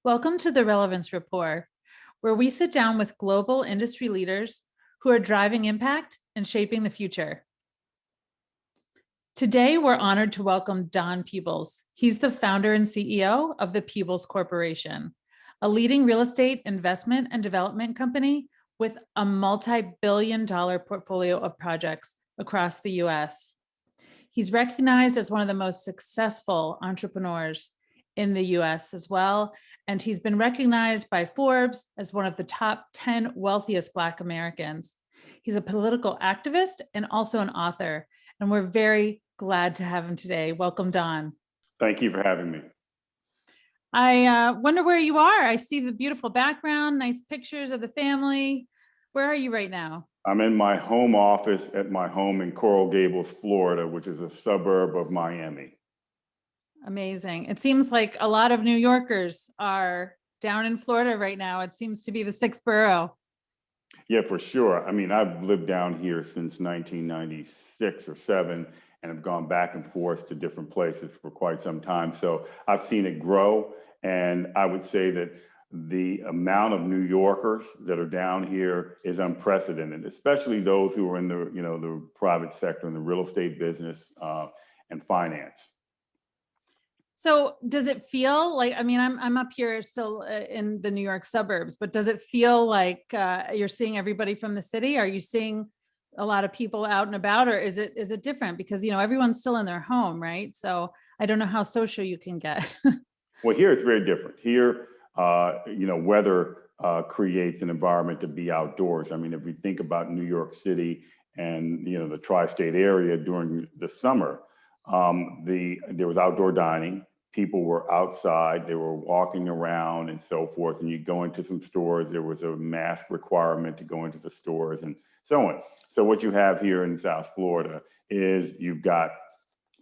Welcome to the Relevance Rapport, where we sit down with global industry leaders who are driving impact and shaping the future. Today, we're honored to welcome Don Peebles. He's the founder and CEO of the Peebles Corporation, a leading real estate investment and development company with a multi-billion-dollar portfolio of projects across the US. He's recognized as one of the most successful entrepreneurs in the US as well. And he's been recognized by Forbes as one of the top 10 wealthiest Black Americans. He's a political activist and also an author. And we're very glad to have him today. Welcome, Don. Thank you for having me. I wonder where you are. I see the beautiful background, nice pictures of the family. Where are you right now? I'm in my home office at my home in Coral Gables, Florida, which is a suburb of Miami. Amazing. It seems like a lot of New Yorkers are down in Florida right now. It seems to be the sixth borough. Yeah, for sure. I mean, I've lived down here since 1996 or 7 and have gone back and forth to different places for quite some time. So I've seen it grow. And I would say that the amount of New Yorkers that are down here is unprecedented, especially those who are in the private sector, in the real estate business and finance. So does it feel like, I mean, I'm up here still in the New York suburbs, but does it feel like you're seeing everybody from the city? Are you seeing a lot of people out and about, or is it different? Because, everyone's still in their home, right? So I don't know how social you can get. Well, here it's very different. Here, weather creates an environment to be outdoors. I mean, if we think about New York City and, the tri-state area during the summer, there was outdoor dining. People were outside, they were walking around and so forth. And you go into some stores, there was a mask requirement to go into the stores and so on. So what you have here in South Florida is you've got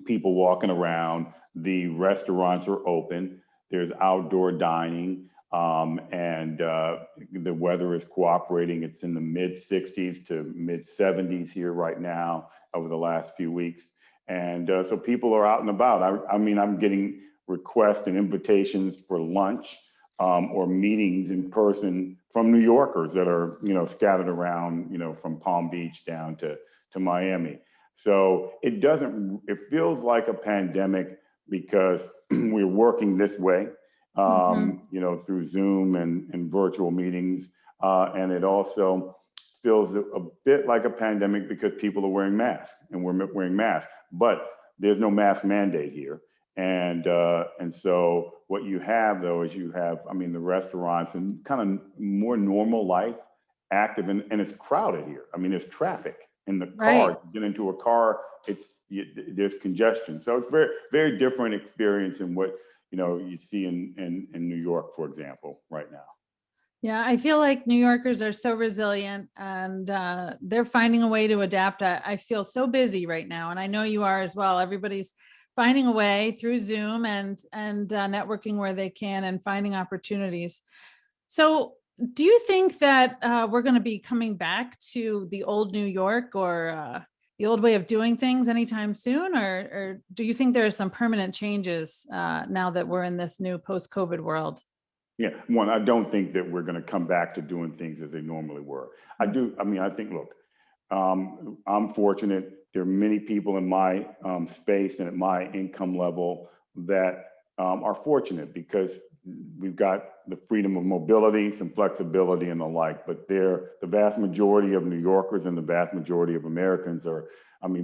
people walking around, the restaurants are open, there's outdoor dining, and the weather is cooperating. It's in the mid 60s to mid 70s here right now over the last few weeks. And so people are out and about. I mean, I'm getting requests and invitations for lunch or meetings in person from New Yorkers that are, scattered around, from Palm Beach down to Miami. So it feels like a pandemic because we're working this way, through Zoom and virtual meetings. And it also feels a bit like a pandemic because people are wearing masks and we're wearing masks, but there's no mask mandate here. And so what you have though is the restaurants and kind of more normal life, active, and it's crowded here. I mean, there's traffic in the car. Right. You get into a car, there's congestion. So it's very, very different experience in what, you see in New York, for example, right now. Yeah, I feel like New Yorkers are so resilient and they're finding a way to adapt. I feel so busy right now, and I know you are as well. Everybody's finding a way through Zoom and networking where they can and finding opportunities. So do you think that we're going to be coming back to the old New York or the old way of doing things anytime soon? Or do you think there are some permanent changes now that we're in this new post-COVID world? Yeah, one, I don't think that we're going to come back to doing things as they normally were. I think, look, I'm fortunate. There are many people in my space and at my income level that are fortunate because we've got the freedom of mobility, some flexibility and the like, but the vast majority of New Yorkers and the vast majority of Americans are,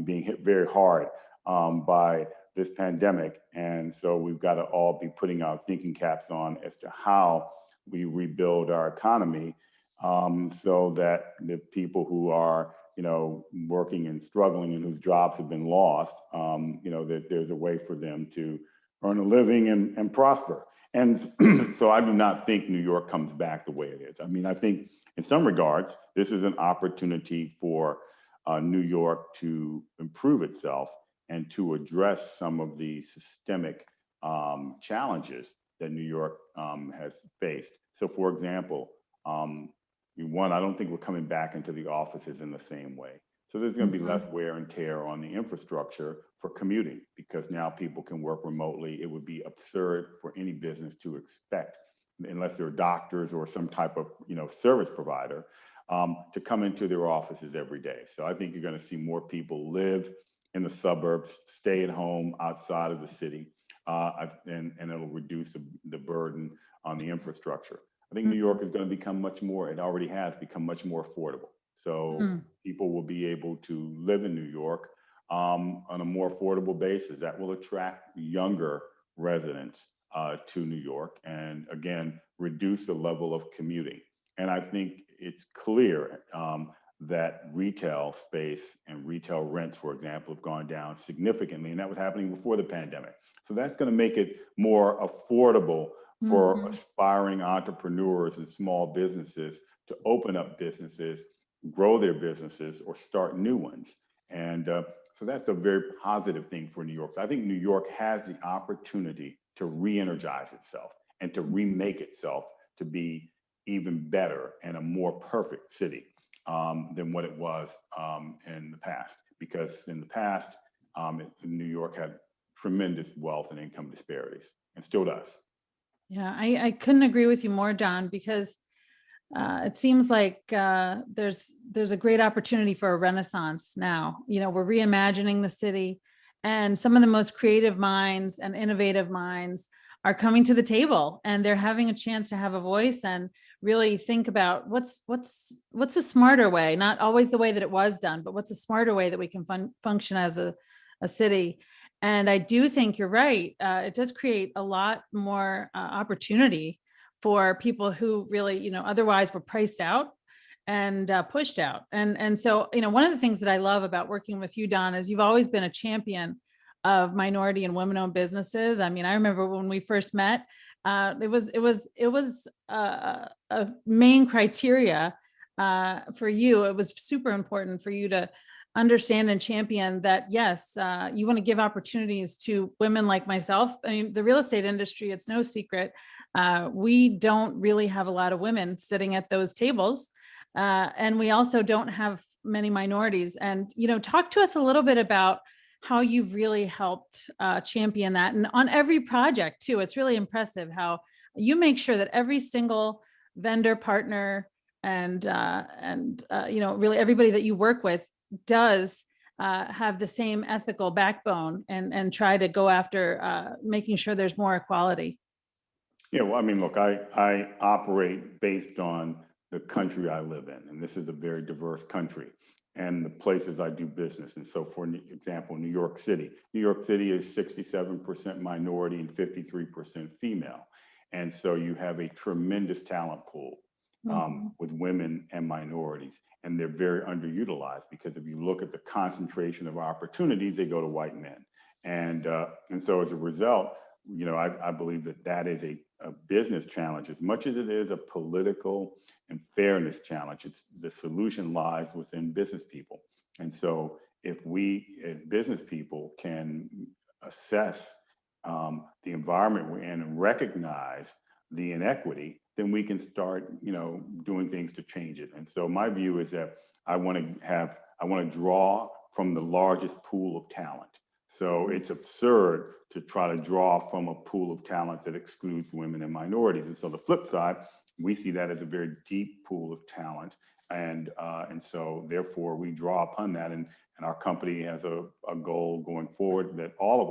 being hit very hard by this pandemic. And so we've got to all be putting our thinking caps on as to how we rebuild our economy so that the people who are, working and struggling and whose jobs have been lost, that there's a way for them to earn a living and prosper. And so I do not think New York comes back the way it is. I think in some regards, this is an opportunity for New York to improve itself and to address some of the systemic challenges that New York has faced. So for example, one, I don't think we're coming back into the offices in the same way. So there's going to be less wear and tear on the infrastructure for commuting because now people can work remotely. It would be absurd for any business to expect unless they're doctors or some type of, service provider, to come into their offices every day. So I think you're going to see more people live in the suburbs, stay at home outside of the city, and it'll reduce the burden on the infrastructure. I think New York is going to become much more, it already has become much more affordable. So people will be able to live in New York on a more affordable basis. That will attract younger residents to New York and, again, reduce the level of commuting. And I think it's clear that retail space and retail rents, for example, have gone down significantly, and that was happening before the pandemic. So that's going to make it more affordable for aspiring entrepreneurs and small businesses to open up businesses, grow their businesses, or start new ones. And so that's a very positive thing for New York. So I think New York has the opportunity to re-energize itself and to remake itself to be even better and a more perfect city than what it was in the past. Because in the past, New York had tremendous wealth and income disparities, and still does. Yeah, I couldn't agree with you more, Don, because it seems like there's a great opportunity for a renaissance now. We're reimagining the city, and some of the most creative minds and innovative minds are coming to the table, and they're having a chance to have a voice and really think about what's a smarter way, not always the way that it was done, but what's a smarter way that we can function as a city. And I do think you're right. It does create a lot more opportunity for people who really, otherwise were priced out and pushed out. And so, one of the things that I love about working with you, Don, is you've always been a champion of minority and women-owned businesses. I mean, I remember when we first met, it was a main criteria for you. It was super important for you to understand and champion that, yes, you want to give opportunities to women like myself. I mean, the real estate industry, it's no secret. We don't really have a lot of women sitting at those tables. And we also don't have many minorities. And, talk to us a little bit about how you've really helped champion that. And on every project too, it's really impressive how you make sure that every single vendor partner and really everybody that you work with does have the same ethical backbone and try to go after making sure there's more equality. Yeah, well, I mean, look, I operate based on the country I live in, and this is a very diverse country, and the places I do business. And so, for example, New York City is 67% minority and 53% female. And so you have a tremendous talent pool with women and minorities, and they're very underutilized because if you look at the concentration of opportunities, they go to white men. And so as a result, I believe that is a business challenge as much as it is a political and fairness challenge. The solution lies within business people. And so if we as business people can assess the environment we're in and recognize the inequity, then we can start, doing things to change it. And so my view is that I want to draw from the largest pool of talent. So it's absurd to try to draw from a pool of talent that excludes women and minorities. And so the flip side, we see that as a very deep pool of talent. And so therefore we draw upon that. And our company has a goal going forward that all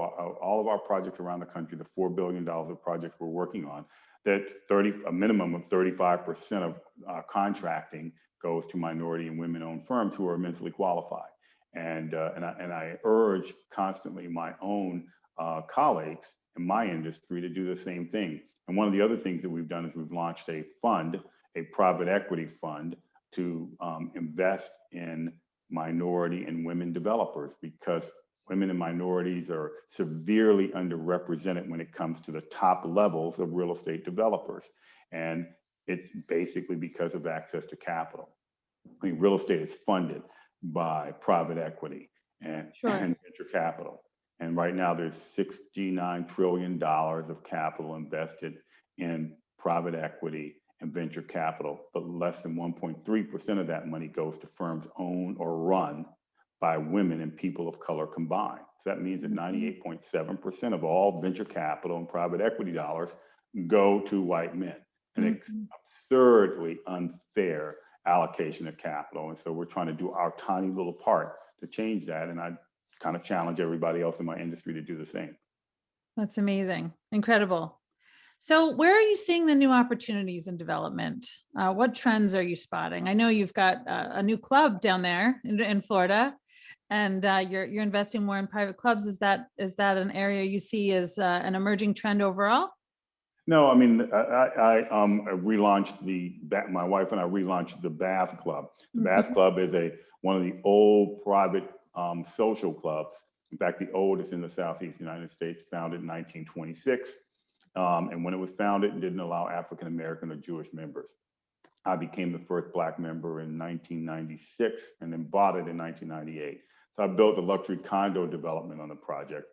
of our projects around the country, the $4 billion of projects we're working on, that a minimum of 35% of contracting goes to minority and women-owned firms who are immensely qualified. And I urge constantly my own colleagues in my industry to do the same thing. And one of the other things that we've done is we've launched a private equity fund to invest in minority and women developers, because women and minorities are severely underrepresented when it comes to the top levels of real estate developers. And it's basically because of access to capital. I mean, real estate is funded by private equity and venture capital. And right now there's $69 trillion of capital invested in private equity and venture capital, but less than 1.3% of that money goes to firms owned or run by women and people of color combined. So that means that 98.7% of all venture capital and private equity dollars go to white men. an absurdly unfair allocation of capital. And so we're trying to do our tiny little part to change that. And I kind of challenge everybody else in my industry to do the same. That's amazing. Incredible. So where are you seeing the new opportunities in development? What trends are you spotting? I know you've got a new club down there in Florida, and you're investing more in private clubs. Is that an area you see as an emerging trend overall? No, I mean, I relaunched my wife and I relaunched the Bath Club. The Bath Club is one of the old private social clubs. In fact, the oldest in the Southeast United States, founded in 1926. And when it was founded, it didn't allow African-American or Jewish members. I became the first Black member in 1996 and then bought it in 1998. So I built a luxury condo development on the project,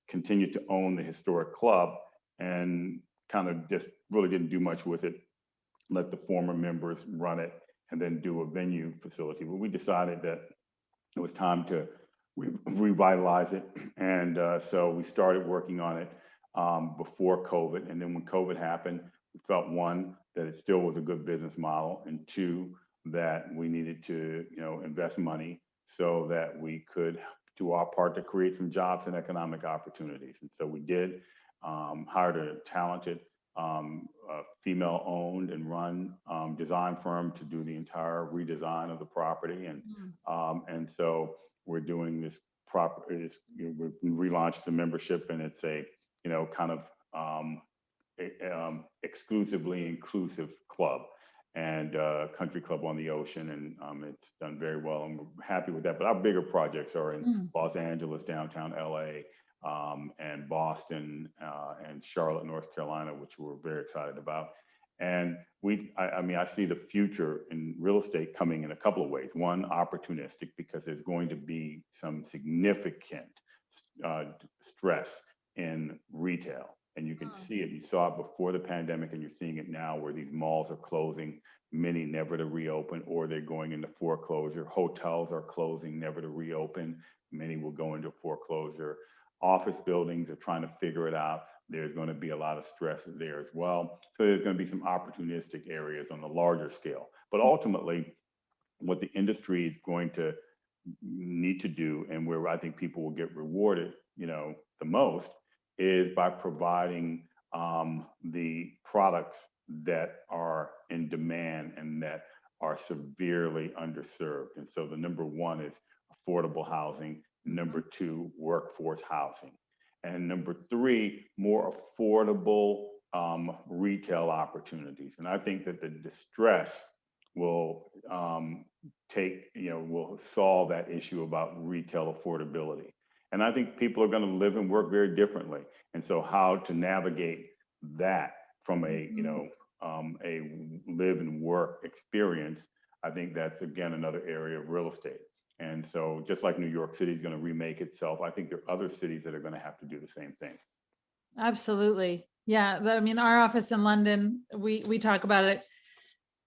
continued to own the historic club, and kind of just really didn't do much with it, let the former members run it, and then do a venue facility. But we decided that it was time to revitalize it. And so we started working on it before COVID. And then when COVID happened, we felt, one, that it still was a good business model, and two, that we needed to, invest money so that we could do our part to create some jobs and economic opportunities. And so we did, hired a talented female-owned and run design firm to do the entire redesign of the property. And so we're doing this property. We relaunched the membership, and it's a kind of exclusively inclusive club and country club on the ocean, and it's done very well, and we're happy with that. But our bigger projects are in Los Angeles, downtown LA, and Boston, and Charlotte, North Carolina, which we're very excited about. And I see the future in real estate coming in a couple of ways. One, opportunistic, because there's going to be some significant stress in retail. And you can see it. You saw it before the pandemic, and you're seeing it now, where these malls are closing, many never to reopen, or they're going into foreclosure. Hotels are closing, never to reopen. Many will go into foreclosure. Office buildings are trying to figure it out. There's going to be a lot of stress there as well. So there's going to be some opportunistic areas on the larger scale. But ultimately, what the industry is going to need to do, and where I think people will get rewarded, the most, is by providing the products that are in demand and that are severely underserved. And so the number one is affordable housing. Number two, workforce housing. And number three, more affordable retail opportunities. And I think that the distress will will solve that issue about retail affordability. And I think people are going to live and work very differently. And so how to navigate that from a live and work experience, I think that's, again, another area of real estate. And so just like New York City is going to remake itself, I think there are other cities that are going to have to do the same thing. Absolutely. Yeah. I mean, our office in London, we talk about it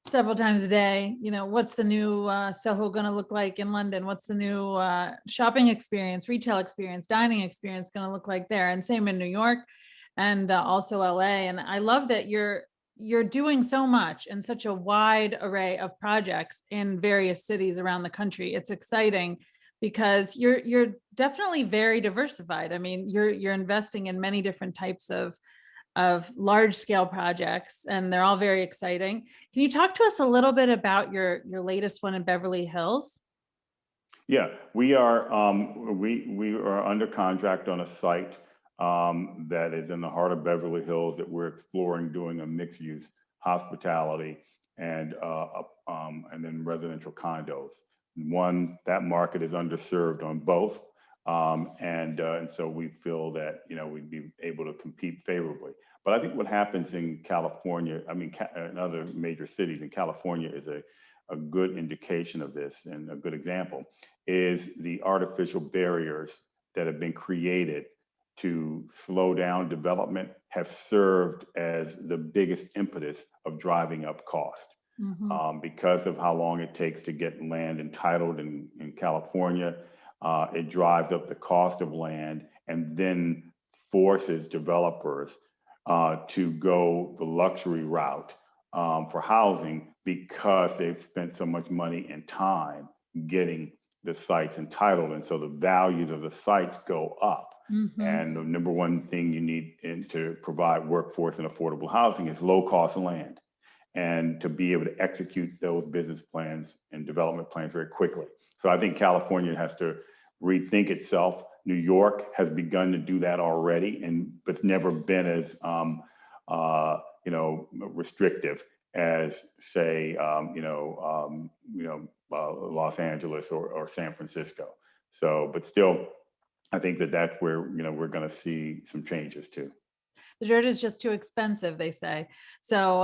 several times a day. What's the new Soho going to look like in London? What's the new shopping experience, retail experience, dining experience going to look like there? And same in New York and also LA. And I love that you're doing so much in such a wide array of projects in various cities around the country. It's exciting because you're definitely very diversified. I mean, you're investing in many different types of large scale projects, and they're all very exciting. Can you talk to us a little bit about your latest one in Beverly Hills? Yeah, we are under contract on a site that is in the heart of Beverly Hills that we're exploring doing a mixed use hospitality and then residential condos. One, that market is underserved on both. And so we feel that, we'd be able to compete favorably. But I think what happens in California, in other major cities, in California is a good indication of this, and a good example is the artificial barriers that have been created to slow down development have served as the biggest impetus of driving up cost. Because of how long it takes to get land entitled in California, it drives up the cost of land and then forces developers to go the luxury route for housing because they've spent so much money and time getting the sites entitled. And so the values of the sites go up. Mhm. And the number one thing you need to provide workforce and affordable housing is low cost land, and to be able to execute those business plans and development plans very quickly. So I think California has to rethink itself. New York has begun to do that already, and but it's never been as restrictive as, say, Los Angeles or San Francisco. So, but still, I think that's where we're going to see some changes too. The dirt is just too expensive, they say. So,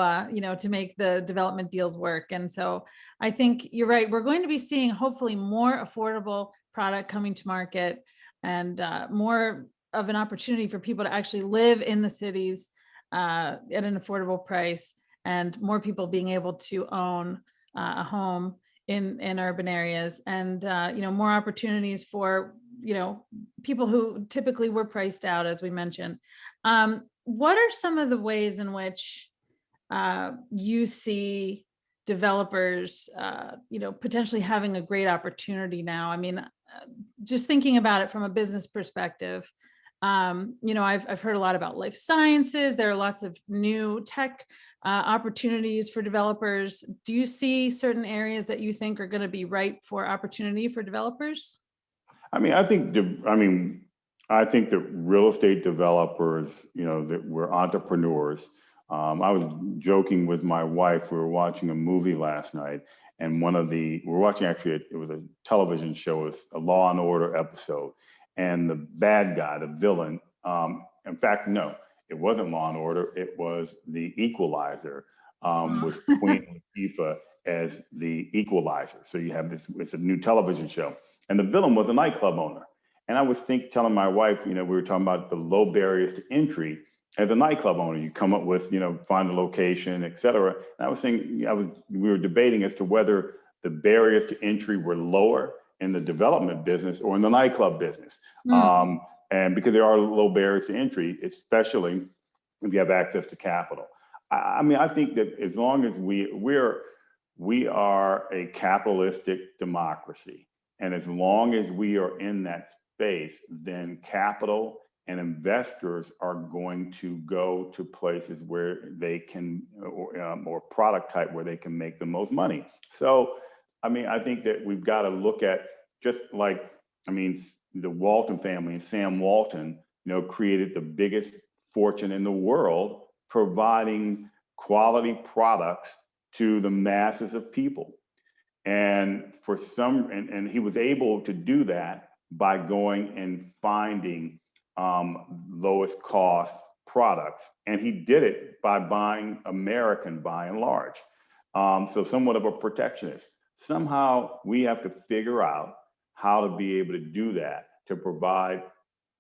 to make the development deals work. And so I think you're right. We're going to be seeing hopefully more affordable product coming to market, and more of an opportunity for people to actually live in the cities at an affordable price, and more people being able to own a home in urban areas, and more opportunities for people who typically were priced out, as we mentioned. What are some of the ways in which you see developers, potentially having a great opportunity now? I mean, just thinking about it from a business perspective, I've heard a lot about life sciences. There are lots of new tech opportunities for developers. Do you see certain areas that you think are going to be ripe for opportunity for developers? I think that real estate developers, that we're entrepreneurs. I was joking with my wife. We were watching a movie last night, and we were watching, actually, it was a television show, it was a Law and Order episode, and the bad guy, the villain, in fact, no, it wasn't Law and Order, it was the Equalizer, with Queen Latifah as the Equalizer. So you have this, it's a new television show, and the villain was a nightclub owner. And I was telling my wife, we were talking about the low barriers to entry as a nightclub owner. You come up with, find a location, et cetera. And I was saying, we were debating as to whether the barriers to entry were lower in the development business or in the nightclub business. And because there are low barriers to entry, especially if you have access to capital. I think that as long as we are a capitalistic democracy, and as long as we are in that space, then capital and investors are going to go to places where they can, or product type where they can make the most money. So, I think that we've got to look at, just like, the Walton family and Sam Walton, created the biggest fortune in the world providing quality products to the masses of people. And and he was able to do that by going and finding lowest cost products. And he did it by buying American by and large. So somewhat of a protectionist. Somehow we have to figure out how to be able to do that, to provide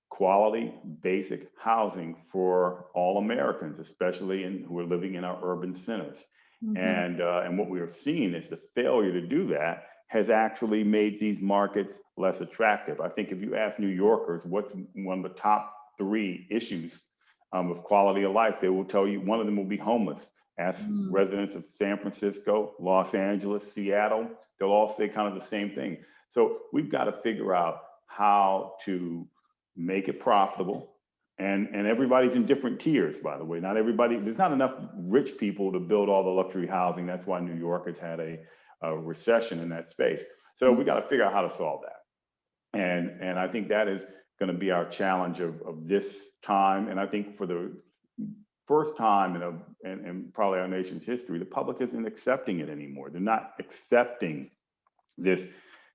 quality, basic housing for all Americans, especially who are living in our urban centers. Mm-hmm. And what we are seeing is the failure to do that has actually made these markets less attractive. I think if you ask New Yorkers what's one of the top 3 issues of quality of life, they will tell you one of them will be homeless. Ask residents of San Francisco, Los Angeles, Seattle, they'll all say kind of the same thing. So we've got to figure out how to make it profitable. And everybody's in different tiers, by the way. Not everybody, there's not enough rich people to build all the luxury housing. That's why New York has had a recession in that space. So we got to figure out how to solve that. And I think that is going to be our challenge of this time. And I think for the first time in probably our nation's history, the public isn't accepting it anymore. They're not accepting this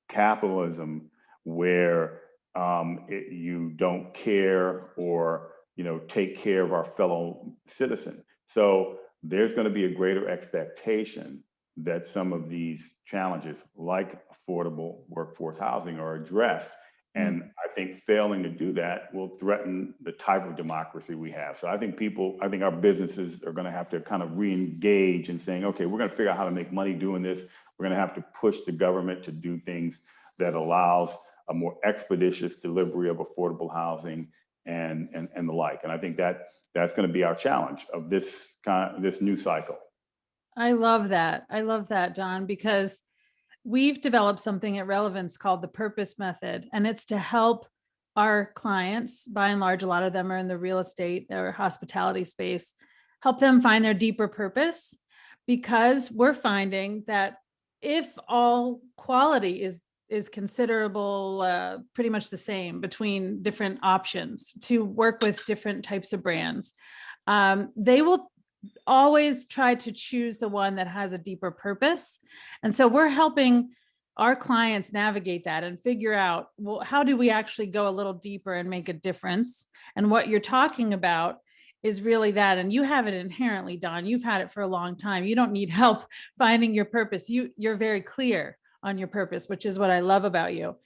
capitalism where you don't care or take care of our fellow citizen. So there's going to be a greater expectation that some of these challenges, like affordable workforce housing, are addressed. And I think failing to do that will threaten the type of democracy we have. So I think our businesses are going to have to kind of re-engage in saying, okay, we're going to figure out how to make money doing this. We're going to have to push the government to do things that allows a more expeditious delivery of affordable housing and the like. And I think that's going to be our challenge of this new cycle. I love that. I love that, Don, because we've developed something at Relevance called the Purpose Method, and it's to help our clients, by and large, a lot of them are in the real estate or hospitality space, help them find their deeper purpose, because we're finding that if all quality is considerable, pretty much the same between different options to work with different types of brands, they will always try to choose the one that has a deeper purpose. And so we're helping our clients navigate that and figure out, well, how do we actually go a little deeper and make a difference? And what you're talking about is really that. And you have it inherently, Don. You've had it for a long time. You don't need help finding your purpose. You're very clear on your purpose, which is what I love about you.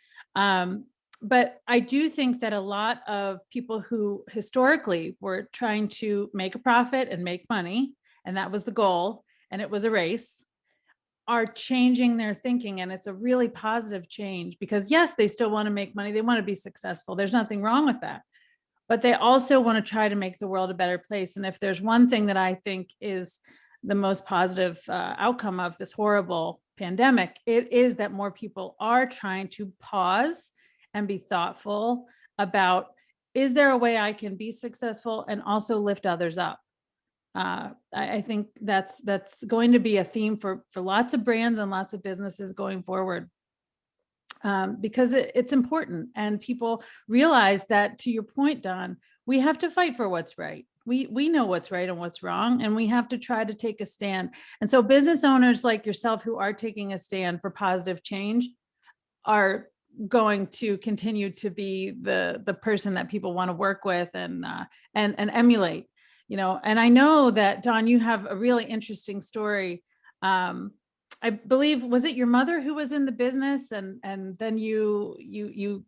But I do think that a lot of people who historically were trying to make a profit and make money, and that was the goal, and it was a race, are changing their thinking. And it's a really positive change, because yes, they still want to make money. They want to be successful. There's nothing wrong with that. But they also want to try to make the world a better place. And if there's one thing that I think is the most positive outcome of this horrible pandemic, it is that more people are trying to pause and be thoughtful about, is there a way I can be successful and also lift others up? I think that's going to be a theme for lots of brands and lots of businesses going forward, because it's important, and people realize that, to your point, Don, we have to fight for what's right. We know what's right and what's wrong, and we have to try to take a stand. And so business owners like yourself who are taking a stand for positive change are going to continue to be the person that people want to work with and emulate, and I know that, Don, you have a really interesting story. I believe, was it your mother who was in the business, and then you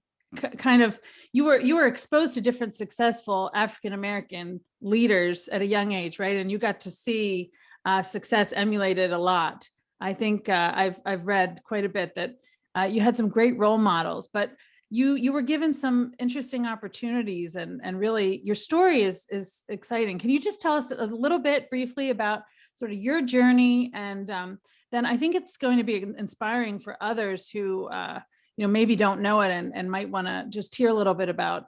kind of, you were exposed to different successful African American leaders at a young age, right? And you got to see success emulated a lot. I think I've read quite a bit that you had some great role models, but you were given some interesting opportunities, and really your story is exciting. Can you just tell us a little bit briefly about sort of your journey, and then I think it's going to be inspiring for others who maybe don't know it, and might want to just hear a little bit about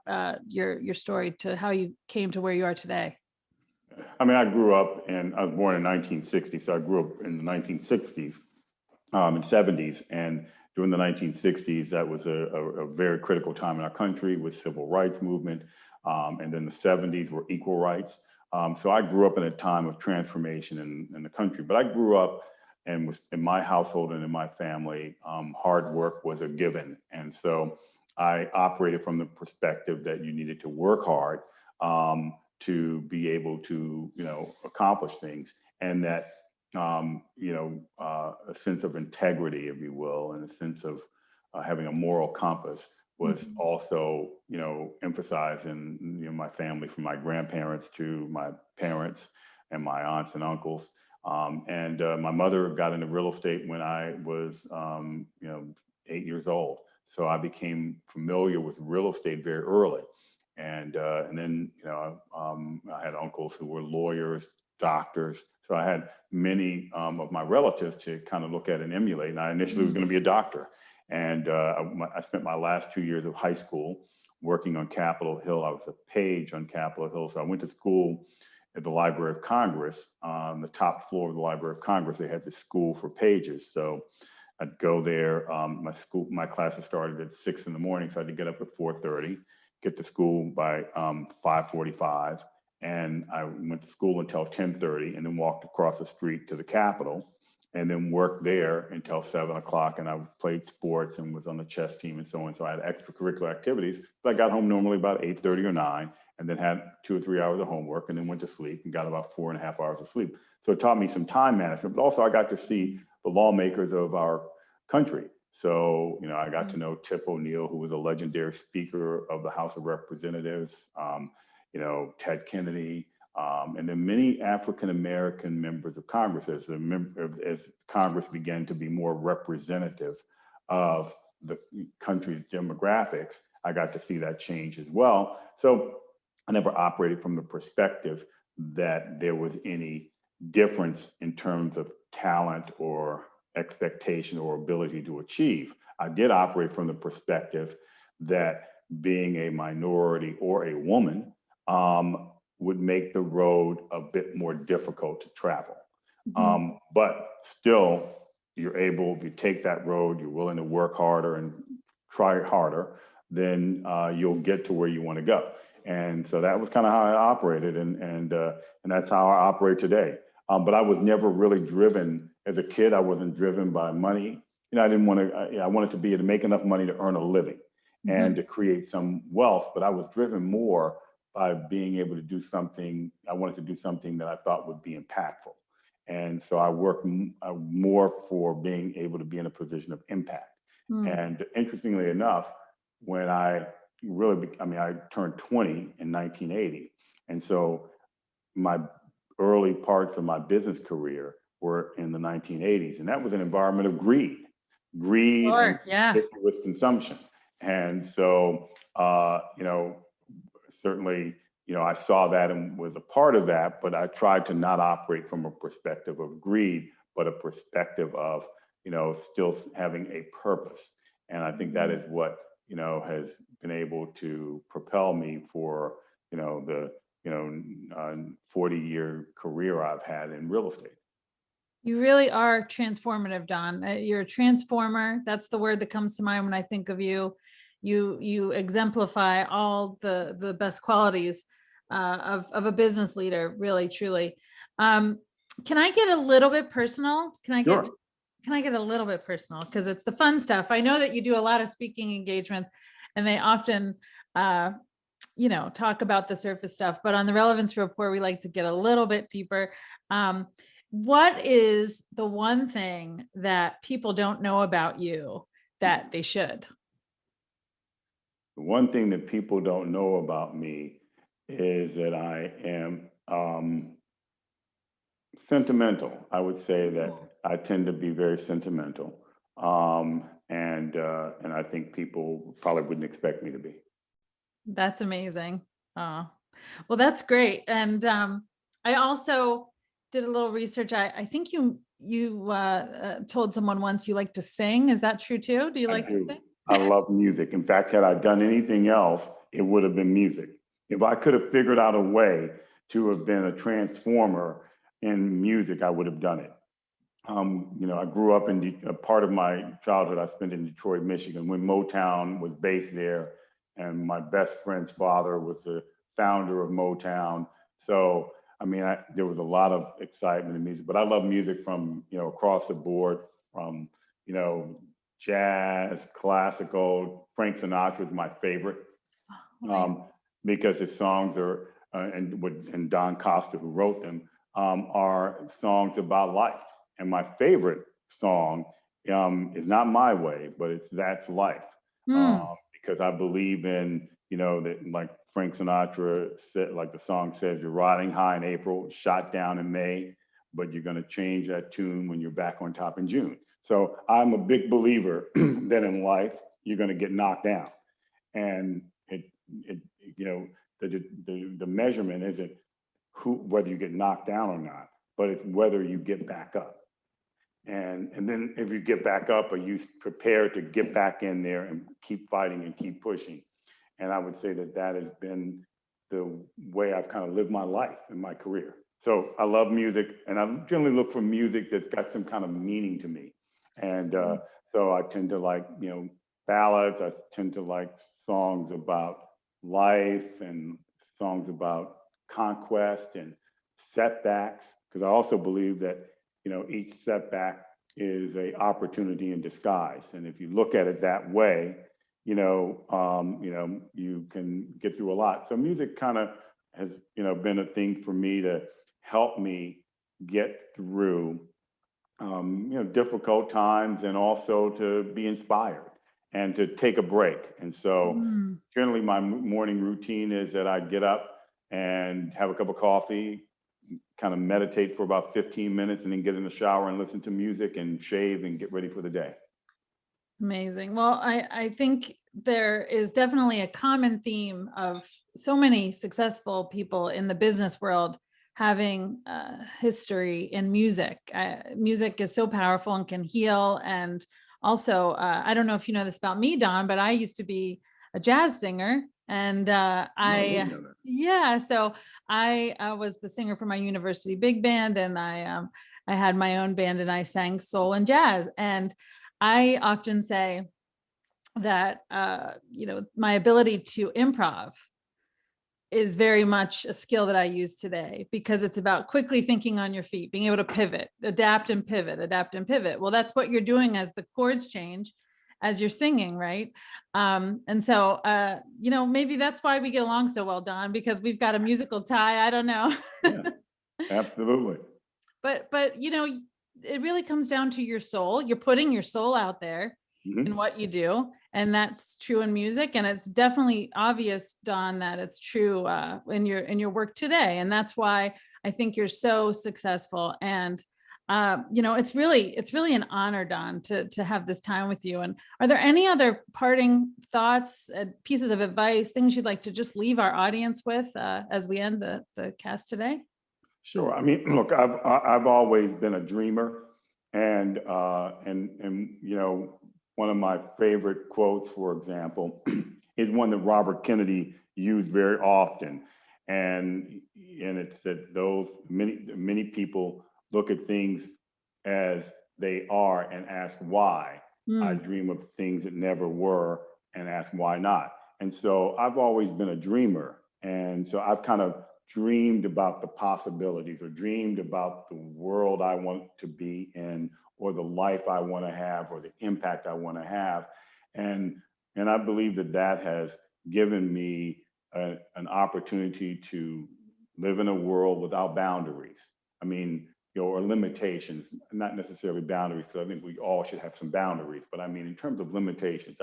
your story to how you came to where you are today. I mean, I was born in 1960, so I grew up in the 1960s and 70s. And during the 1960s, that was a very critical time in our country with civil rights movement. And then the 70s were equal rights. So I grew up in a time of transformation in the country. But I grew up and was in my household and in my family, hard work was a given. And so I operated from the perspective that you needed to work hard to be able to, accomplish things, and that a sense of integrity, if you will, and a sense of having a moral compass was also, emphasized in my family, from my grandparents to my parents and my aunts and uncles. And my mother got into real estate when I was, 8 years old. So I became familiar with real estate very early. And then, I had uncles who were lawyers, doctors. So I had many of my relatives to kind of look at and emulate. And I initially was going to be a doctor. And I spent my last 2 years of high school working on Capitol Hill. I was a page on Capitol Hill. So I went to school at the Library of Congress. On the top floor of the Library of Congress, they had this school for pages. So I'd go there. My classes started at 6 in the morning. So I had to get up at 4:30, get to school by 5:45. And I went to school until 10:30, and then walked across the street to the Capitol, and then worked there until 7 o'clock. And I played sports and was on the chess team and so on. So I had extracurricular activities. But I got home normally about 8:30 or 9, and then had 2 or 3 hours of homework, and then went to sleep and got about 4.5 hours of sleep. So it taught me some time management, but also I got to see the lawmakers of our country. So, I got to know Tip O'Neill, who was a legendary Speaker of the House of Representatives, Ted Kennedy, and then many African-American members of Congress, as Congress began to be more representative of the country's demographics. I got to see that change as well. So I never operated from the perspective that there was any difference in terms of talent or expectation or ability to achieve. I did operate from the perspective that being a minority or a woman would make the road a bit more difficult to travel. But still, you're able, if you take that road, you're willing to work harder and try harder, then you'll get to where you want to go. And so that was kind of how I operated, and that's how I operate today. But I was never really driven as a kid. I wasn't driven by money. You know, I didn't want to. I wanted to be able to make enough money to earn a living and to create some wealth. But I was driven more by being able to do something. I wanted to do something that I thought would be impactful. And so I worked more for being able to be in a position of impact. And interestingly enough, when I I turned 20 in 1980. And so my early parts of my business career were in the 1980s. And that was an environment of greed and ridiculous consumption. And so, certainly, I saw that and was a part of that, but I tried to not operate from a perspective of greed, but a perspective of, still having a purpose. And I think that is what, has been able to propel me for, the 40-year career I've had in real estate. You really are transformative, Don. You're a transformer. That's the word that comes to mind when I think of you. You exemplify all the best qualities of a business leader, really, truly. Can I get a little bit personal? Can I get a little bit personal? Because it's the fun stuff. I know that you do a lot of speaking engagements, and they often talk about the surface stuff, but on the Relevance Rapport, we like to get a little bit deeper. What is the one thing that people don't know about you that they should? The one thing that people don't know about me is that I am sentimental. I would say that I tend to be very sentimental. And I think people probably wouldn't expect me to be. That's amazing. Well, that's great. And I also did a little research. I think you told someone once you like to sing. Is that true too? Do you like to sing? I love music. In fact, had I done anything else, it would have been music. If I could have figured out a way to have been a transformer in music, I would have done it. I grew up in a part of my childhood I spent in Detroit, Michigan, when Motown was based there, and my best friend's father was the founder of Motown. So, there was a lot of excitement in music, but I love music from, across the board, from, jazz, classical. Frank Sinatra is my favorite, because his songs are, and Don Costa, who wrote them, are songs about life. And my favorite song is not My Way, but it's That's Life. Because I believe in, that, like Frank Sinatra said, like the song says, you're riding high in April, shot down in May, but you're going to change that tune when you're back on top in June. So I'm a big believer that in life, you're going to get knocked down. And the measurement isn't whether you get knocked down or not, but it's whether you get back up. And then if you get back up, are you prepared to get back in there and keep fighting and keep pushing? And I would say that has been the way I've kind of lived my life and my career. So I love music, and I generally look for music that's got some kind of meaning to me. And so I tend to like, ballads. I tend to like songs about life and songs about conquest and setbacks, because I also believe that each setback is an opportunity in disguise. And if you look at it that way, you can get through a lot. So music kind of has, been a thing for me to help me get through, difficult times, and also to be inspired and to take a break. And so generally my morning routine is that I get up and have a cup of coffee, kind of meditate for about 15 minutes, and then get in the shower and listen to music and shave and get ready for the day. Amazing. Well, I think there is definitely a common theme of so many successful people in the business world having history in music. Music is so powerful and can heal. And also, I don't know if you know this about me, Don, but I used to be a jazz singer. And No, I didn't know that. yeah, so I was the singer for my university big band, and I had my own band, and I sang soul and jazz. And I often say that my ability to improv is very much a skill that I use today, because it's about quickly thinking on your feet, being able to pivot, adapt and pivot, adapt and pivot. Well, that's what you're doing as the chords change, as you're singing, right? And so, maybe that's why we get along so well, Don, because we've got a musical tie. I don't know. Yeah, absolutely. But it really comes down to your soul. You're putting your soul out there in Mhm. what you do, and that's true in music. And it's definitely obvious, Don, that it's true in your work today. And that's why I think you're so successful. And it's really an honor, Don, to have this time with you. And are there any other parting thoughts, pieces of advice, things you'd like to just leave our audience with as we end the cast today? Sure. I mean, look, I've always been a dreamer, and one of my favorite quotes, for example, is one that Robert Kennedy used very often, and it's that those many people look at things as they are and ask why. I Mm, dream of things that never were and ask why not. And so I've always been a dreamer, and so I've kind of dreamed about the possibilities or dreamed about the world I want to be in or the life I want to have or the impact I want to have. And, and I believe that that has given me an opportunity to live in a world without boundaries. I mean, or limitations, not necessarily boundaries, because I think we all should have some boundaries. But I mean, in terms of limitations,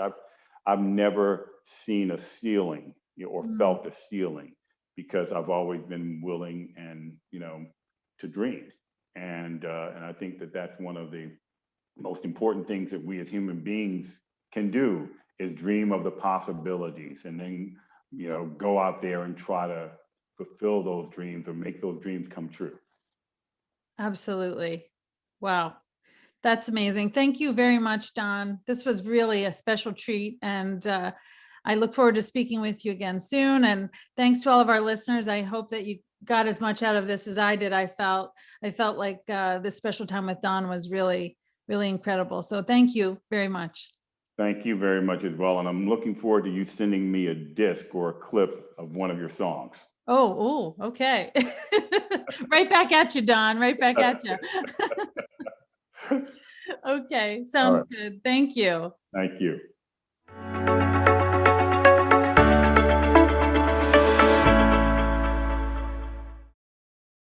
I've never seen a ceiling, or mm. felt a ceiling, because I've always been willing and to dream, and I think that that's one of the most important things that we as human beings can do is dream of the possibilities, and then go out there and try to fulfill those dreams or make those dreams come true. Absolutely. Wow. That's amazing. Thank you very much, Don. This was really a special treat. And I look forward to speaking with you again soon. And thanks to all of our listeners. I hope that you got as much out of this as I did. I felt like this special time with Don was really, really incredible. So thank you very much. Thank you very much as well, and I'm looking forward to you sending me a disc or a clip of one of your songs. Okay. Right back at you, Don. Right back at you. Okay, All sounds right. good. Thank you. Thank you.